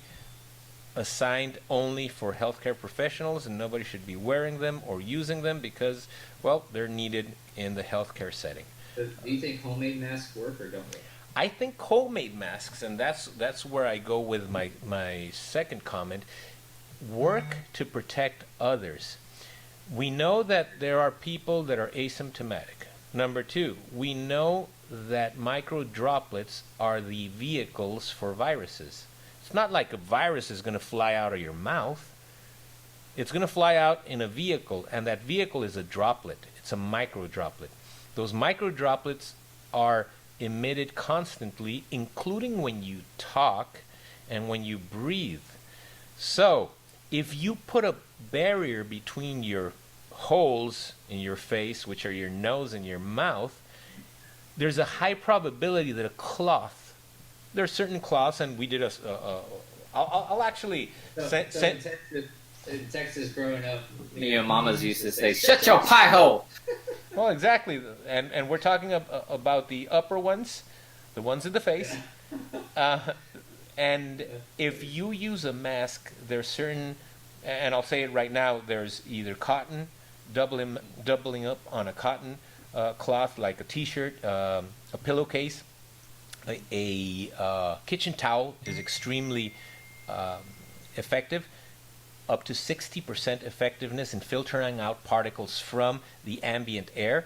assigned only for healthcare professionals, and nobody should be wearing them or using them because, well, they're needed in the healthcare setting. Do you think homemade masks work or don't work? I think homemade masks, and that's where I go with my second comment, work to protect others. We know that there are people that are asymptomatic. Number two, we know that micro droplets are the vehicles for viruses. It's not like a virus is going to fly out of your mouth. It's going to fly out in a vehicle, and that vehicle is a droplet. It's a micro droplet. Those micro droplets are emitted constantly, including when you talk and when you breathe. So, if you put a barrier between your holes in your face, which are your nose and your mouth, there's a high probability that a cloth, there are certain cloths, and we did I'll actually send in Texas growing up, me and mamas used to say, "Shut your pie hole." Well, exactly, and we're talking about the upper ones, the ones in the face. And if you use a mask, there's certain, and I'll say it right now, there's either cotton, doubling up on a cotton cloth like a t-shirt, a pillowcase, a kitchen towel is extremely effective, up to 60% effectiveness in filtering out particles from the ambient air.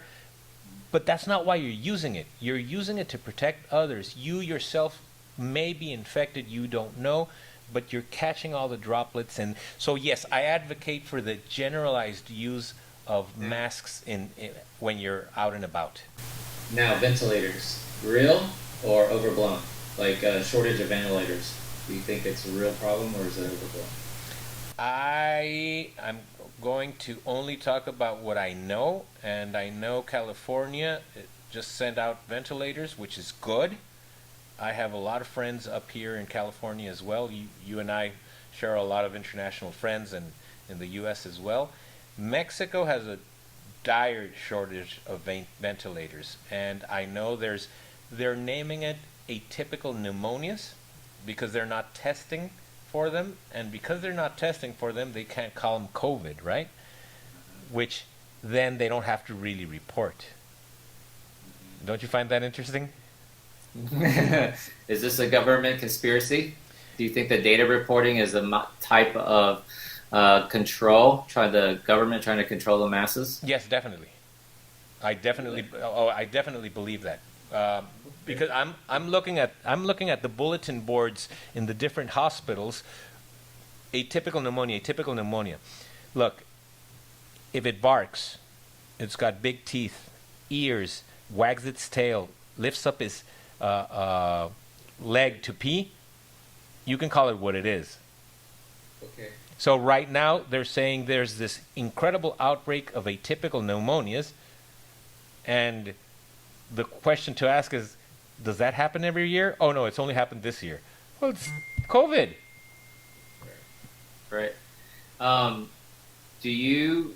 But that's not why you're using it. You're using it to protect others. You yourself may be infected, you don't know, but you're catching all the droplets. And so yes, I advocate for the generalized use of masks when you're out and about. Now, ventilators, real or overblown? Like a shortage of ventilators. Do you think it's a real problem or is it overblown? I'm going to only talk about what I know, and I know California just sent out ventilators, which is good. I have a lot of friends up here in California as well. You and I share a lot of international friends, and in the U.S. as well. Mexico has a dire shortage of ventilators, and I know they're naming it atypical pneumonias because they're not testing for them, and because they're not testing for them, they can't call them COVID, right? Which then they don't have to really report. Don't you find that interesting? Is this a government conspiracy? Do you think the data reporting is a type of control, the government trying to control the masses? Yes, definitely. I definitely believe that. Because I'm looking at the bulletin boards in the different hospitals. Atypical pneumonia, atypical pneumonia. Look, if it barks, it's got big teeth, ears, wags its tail, lifts up his leg to pee, you can call it what it is. Okay. So right now they're saying there's this incredible outbreak of atypical pneumonias, and the question to ask is, does that happen every year? Oh no, it's only happened this year. Well, it's COVID. Right. Do you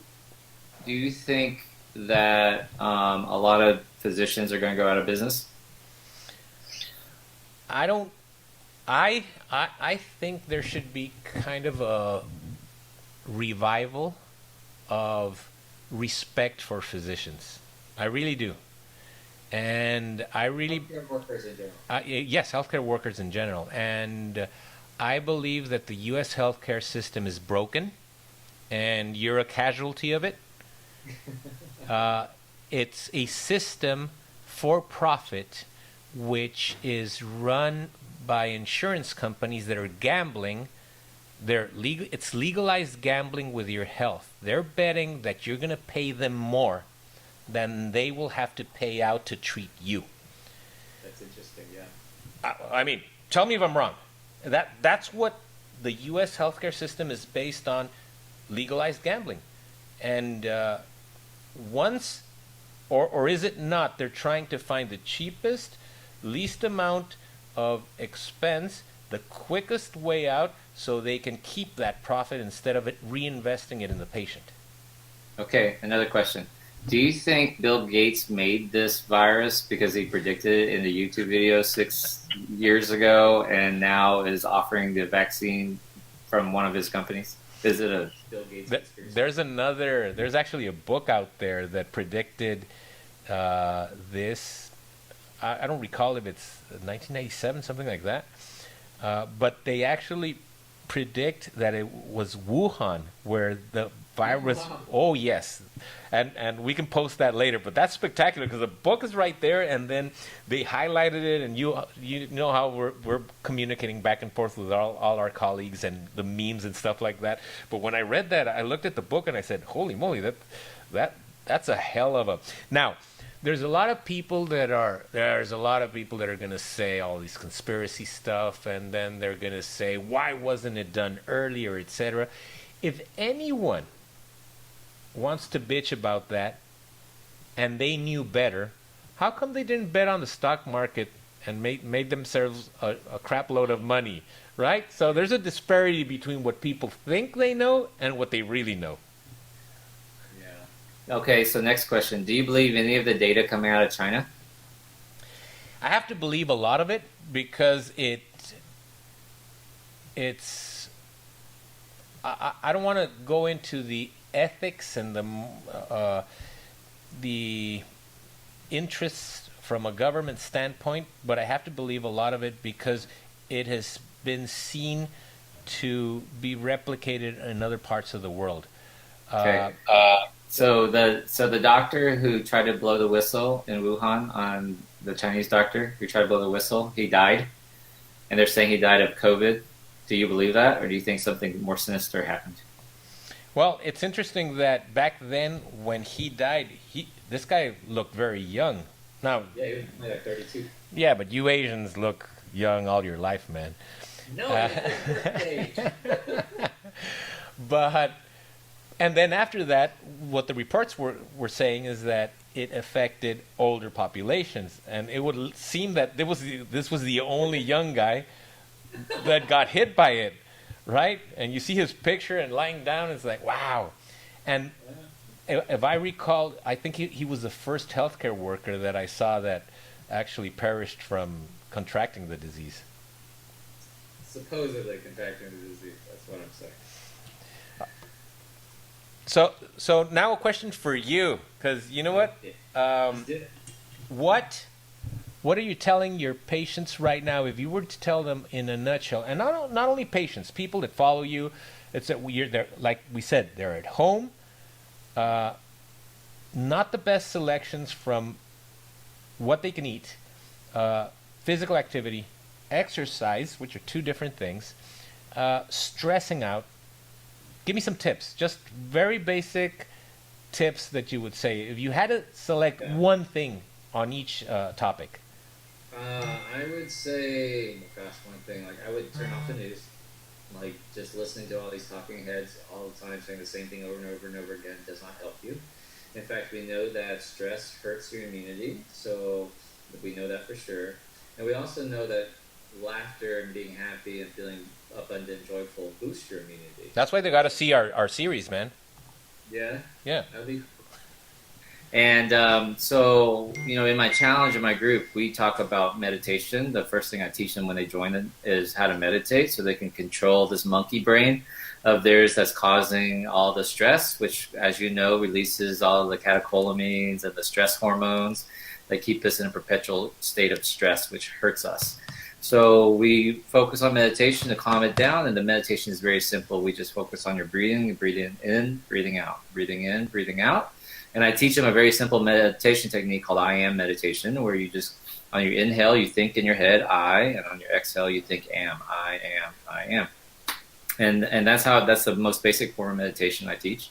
think that a lot of physicians are going to go out of business? I don't. I think there should be kind of a revival of respect for physicians. I really do. And I really, Healthcare workers in general. yes, healthcare workers in general. And I believe that the U.S. healthcare system is broken, and you're a casualty of it. It's a system for profit, which is run by insurance companies that are gambling. It's legalized gambling with your health. They're betting that you're going to pay them more than they will have to pay out to treat you. That's interesting, yeah. I mean, tell me if I'm wrong. That's what the U.S. healthcare system is based on, legalized gambling. And once, or is it not, they're trying to find the cheapest, least amount of expense, the quickest way out, so they can keep that profit instead of it reinvesting it in the patient. Okay, another question. Do you think Bill Gates made this virus because he predicted it in the YouTube video 6 years ago and now is offering the vaccine from one of his companies? Is it a Bill Gates conspiracy? There's actually a book out there that predicted this. I don't recall if it's 1997, something like that. But they actually predict that it was Wuhan where the virus. Wow. Oh yes, and we can post that later. But that's spectacular because the book is right there, and then they highlighted it, and you know how we're communicating back and forth with all our colleagues and the memes and stuff like that. But when I read that, I looked at the book and I said, "Holy moly, that's a hell of a." Now, there's a lot of people that are going to say all these conspiracy stuff, and then they're going to say, why wasn't it done earlier, etc. If anyone wants to bitch about that and they knew better, how come they didn't bet on the stock market and made themselves a crap load of money, right? So there's a disparity between what people think they know and what they really know. Okay, so next question. Do you believe any of the data coming out of China? I have to believe a lot of it because I don't want to go into the ethics and the interests from a government standpoint, but I have to believe a lot of it because it has been seen to be replicated in other parts of the world. Okay. So the doctor who tried to blow the whistle in Wuhan, on the Chinese doctor who tried to blow the whistle, he died, and they're saying he died of COVID. Do you believe that, or do you think something more sinister happened? Well, it's interesting that back then when he died, this guy looked very young. Now, Yeah, he was like 32. yeah, but you Asians look young all your life, man. No, birthday. But and then after that, what the reports were saying is that it affected older populations, and it would seem that this was the only young guy that got hit by it, right? And you see his picture and lying down, it's like, wow. And if I recall, I think he was the first healthcare worker that I saw that actually perished from contracting the disease. Supposedly contracting the disease. That's what I'm saying. So now a question for you, because you know what? What are you telling your patients right now? If you were to tell them in a nutshell, and not only patients, people that follow you, it's that they're, like we said, they're at home, not the best selections from what they can eat, physical activity, exercise, which are two different things, stressing out, give me some tips, just very basic tips that you would say if you had to select one thing on each topic. I would say, gosh, one thing, like I would turn off the news. Like just listening to all these talking heads all the time saying the same thing over and over and over again does not help you. In fact, we know that stress hurts your immunity, so we know that for sure. And we also know that laughter and being happy and feeling abundant, joyful boosts your immunity. That's why they got to see our series, man. Yeah? Yeah. That'd be cool. And so, you know, in my challenge in my group, we talk about meditation. The first thing I teach them when they join it is how to meditate so they can control this monkey brain of theirs that's causing all the stress, which, as you know, releases all the catecholamines and the stress hormones that keep us in a perpetual state of stress, which hurts us. So we focus on meditation to calm it down, and the meditation is very simple. We just focus on your breathing, breathing in, breathing out, breathing in, breathing out. And I teach them a very simple meditation technique called I am meditation, where you just, on your inhale, you think in your head, I, and on your exhale, you think am, I am, I am. And that's the most basic form of meditation I teach.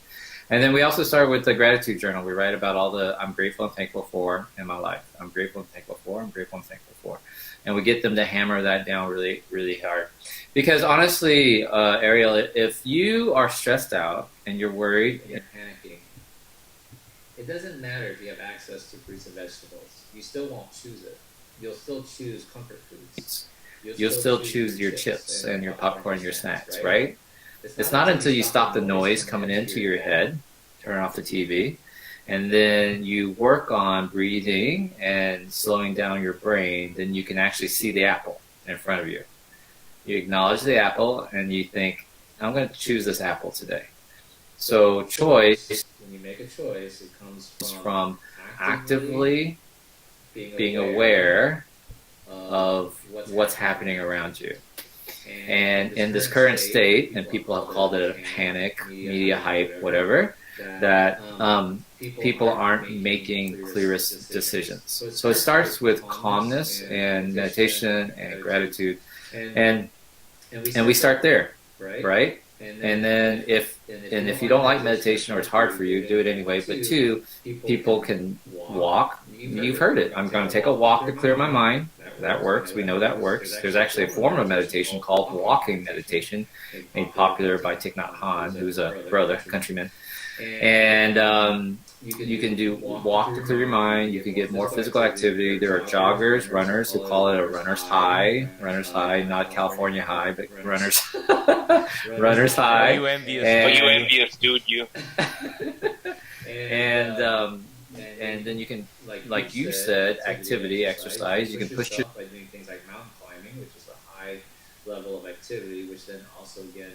And then we also start with the gratitude journal. We write about all the I'm grateful and thankful for in my life. I'm grateful and thankful for, I'm grateful and thankful for. And we get them to hammer that down really, really hard. Because honestly, Ariel, if you are stressed out and you're worried and you're panicking, it doesn't matter if you have access to fruits and vegetables. You still won't choose it. You'll still choose comfort foods. You'll still choose your chips and your popcorn and your snacks, right? It's not until you stop the noise coming into your head, turn off the TV, and then you work on breathing and slowing down your brain, then you can actually see the apple in front of you. You acknowledge the apple and you think, I'm going to choose this apple today. So choice, when you make a choice, it comes from actively being aware of what's happening around you. And in this current state, and people have called it a panic, media hype, whatever, that people aren't making clearest decisions. So it starts with calmness and meditation and gratitude, and we start there, right? And then if you don't like meditation or it's hard for you, do it anyway. But two, people can walk. You've heard it. I'm going to take a walk to clear my mind. That works. We know that works. There's actually a form of meditation called walking meditation, made popular by Thich Nhat Hanh, who's a brother, countryman. And you can do walk to clear your mind. You can get more physical activity. There are joggers, runners who call it a runner's high. Runner's high, not California high, but runner's runner's high. Are you envious? Are you envious, dude? You. And then you can, like you said, activity, exercise. You can push yourself by doing things like mountain climbing, which is a high level of activity, which then also again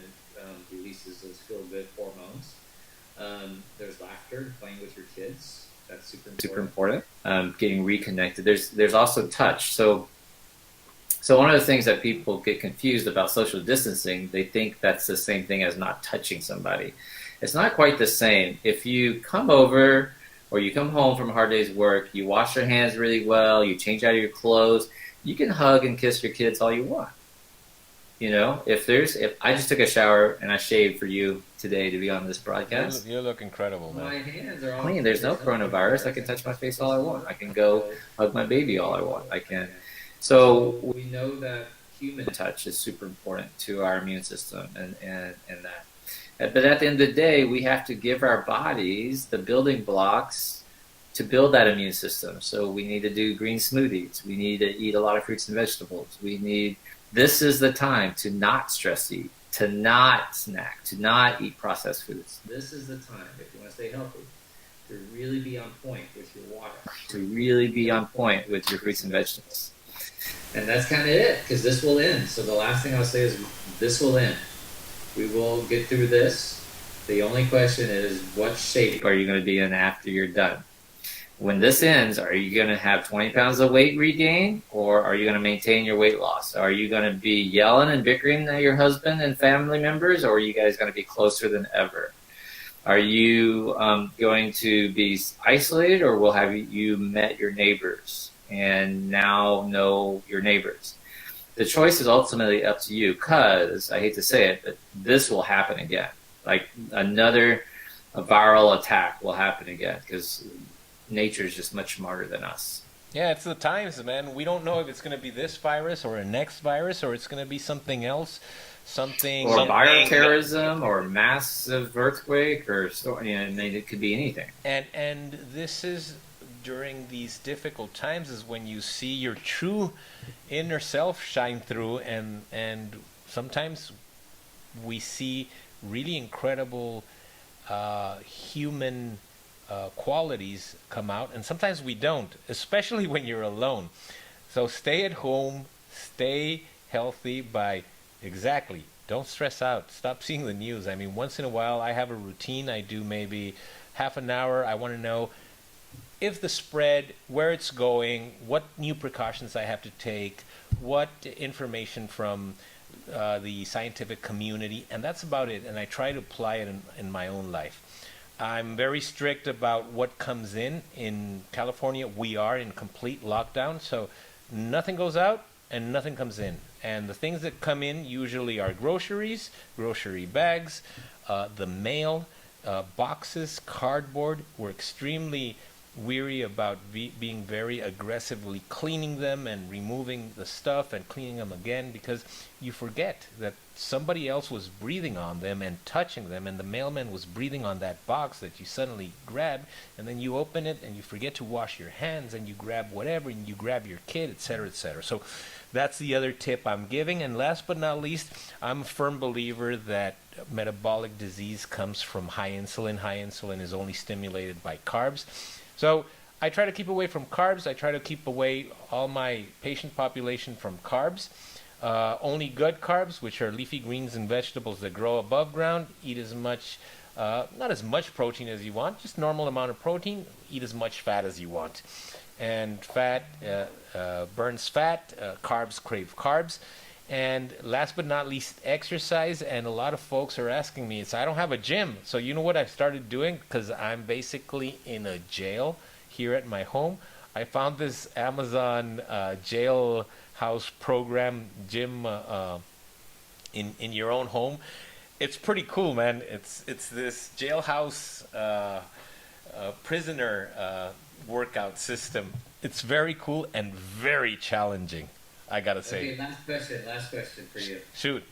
releases those feel-good hormones. There's laughter, playing with your kids. That's super important. Getting reconnected. There's also touch. So one of the things that people get confused about social distancing, they think that's the same thing as not touching somebody. It's not quite the same. If you come over or you come home from a hard day's work, you wash your hands really well, you change out of your clothes, you can hug and kiss your kids all you want. You know, if I just took a shower and I shaved for you today to be on this broadcast. You look incredible, man. My hands are all clean. There's no coronavirus. I can touch my face all I want. I can go hug my baby all I want. I can. So we know that human touch is super important to our immune system and that. But at the end of the day, we have to give our bodies the building blocks to build that immune system. So we need to do green smoothies. We need to eat a lot of fruits and vegetables. This is the time to not stress eat, to not snack, to not eat processed foods. This is the time, if you want to stay healthy, to really be on point with your water, to really be on point with your fruits and vegetables. And that's kind of it, because this will end. So the last thing I'll say is this will end. We will get through this. The only question is, what shape are you going to be in after you're done? When this ends, are you going to have 20 pounds of weight regain, or are you going to maintain your weight loss? Are you going to be yelling and bickering at your husband and family members, or are you guys going to be closer than ever? Are you going to be isolated, or will you met your neighbors and now know your neighbors? the choice is ultimately up to you, because I hate to say it, but this will happen again. Like another viral attack will happen again, because nature is just much smarter than us. Yeah, it's the times, man. We don't know if it's going to be this virus or a next virus, or it's going to be something else, something... Or bioterrorism, or massive earthquake, or I mean, it could be anything. And this is during these difficult times is when you see your true inner self shine through, and sometimes we see really incredible human qualities come out, and sometimes we don't, especially when you're alone. So stay at home, stay healthy by don't stress out, stop seeing the news. I mean, once in a while I have a routine. I do maybe half an hour. I want to know if the spread, where it's going, what new precautions I have to take, what information from the scientific community, and that's about it. And I try to apply it in my own life. I'm very strict about what comes in. In California, we are in complete lockdown, so nothing goes out and nothing comes in. And the things that come in usually are groceries, grocery bags, the mail, boxes, cardboard. We're extremely weary about being very aggressively cleaning them and removing the stuff and cleaning them again, because you forget that somebody else was breathing on them and touching them, and the mailman was breathing on that box that you suddenly grab, and then you open it and you forget to wash your hands, and you grab whatever, and you grab your kid, etc., etc. So that's the other tip I'm giving. And last but not least, I'm a firm believer that metabolic disease comes from high insulin. High insulin is only stimulated by carbs. So I try to keep away from carbs. I try to keep away all my patient population from carbs. Only good carbs, which are leafy greens and vegetables that grow above ground. Eat as much, not as much protein as you want, just normal amount of protein. Eat as much fat as you want. And fat burns fat, carbs crave carbs. And last but not least, exercise. And a lot of folks are asking me, I don't have a gym. So you know what I've started doing? Because I'm basically in a jail here at my home. I found this Amazon jailhouse program, gym in your own home. It's pretty cool, man. It's this jailhouse prisoner workout system. It's very cool and very challenging, I gotta say. Okay, last question for you. Shoot.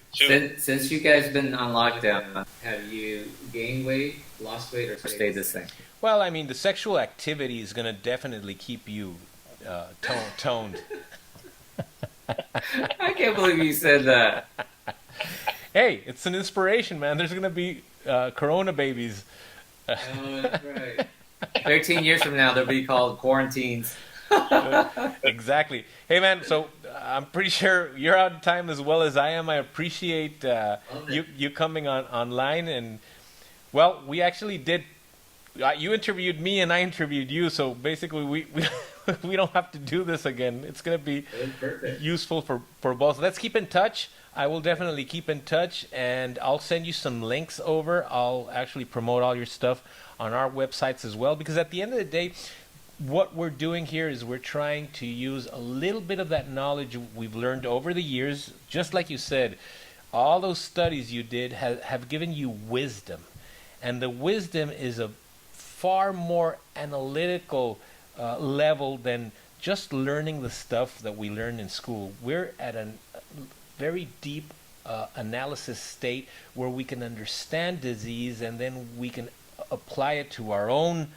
Since you guys have been on lockdown, have you gained weight, lost weight, or stayed the same? Well, I mean, the sexual activity is gonna definitely keep you toned. I can't believe you said that. Hey, it's an inspiration, man. There's gonna be Corona babies. Oh, that's right. 13 years from now, they'll be called quarantines. Exactly. Hey, man, so I'm pretty sure you're out of time as well as I am. I appreciate you coming online. And, well, we actually did. You interviewed me and I interviewed you, so basically we don't have to do this again. It's going to be useful for both. Let's keep in touch. I will definitely keep in touch, and I'll send you some links over. I'll actually promote all your stuff on our websites as well, because at the end of the day, what we're doing here is we're trying to use a little bit of that knowledge we've learned over the years. Just like you said, all those studies you did have given you wisdom, and the wisdom is a far more analytical level than just learning the stuff that we learn in school. We're at a very deep analysis state where we can understand disease, and then we can apply it to our own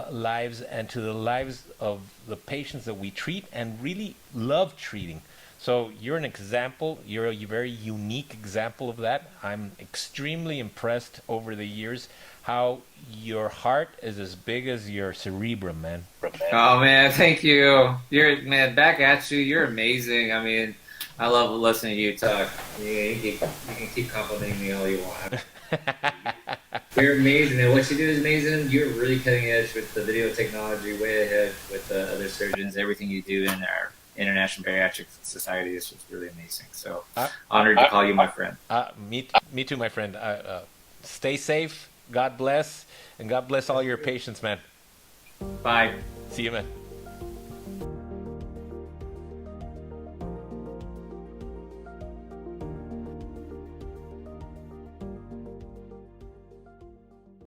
lives and to the lives of the patients that we treat and really love treating. So you're an example. You're a very unique example of that. I'm extremely impressed over the years how your heart is as big as your cerebrum, man. Oh, man, thank you. Man, back at you. You're amazing. I mean, I love listening to you talk. You can keep complimenting me all you want. You're amazing, and what you do is amazing. You're really cutting edge with the video technology, way ahead with the other surgeons. Everything you do in our International Bariatric Society is just really amazing. So honored to call you my friend. Me too, my friend. Stay safe. God bless, and God bless all your patients, man. Bye. See you, man.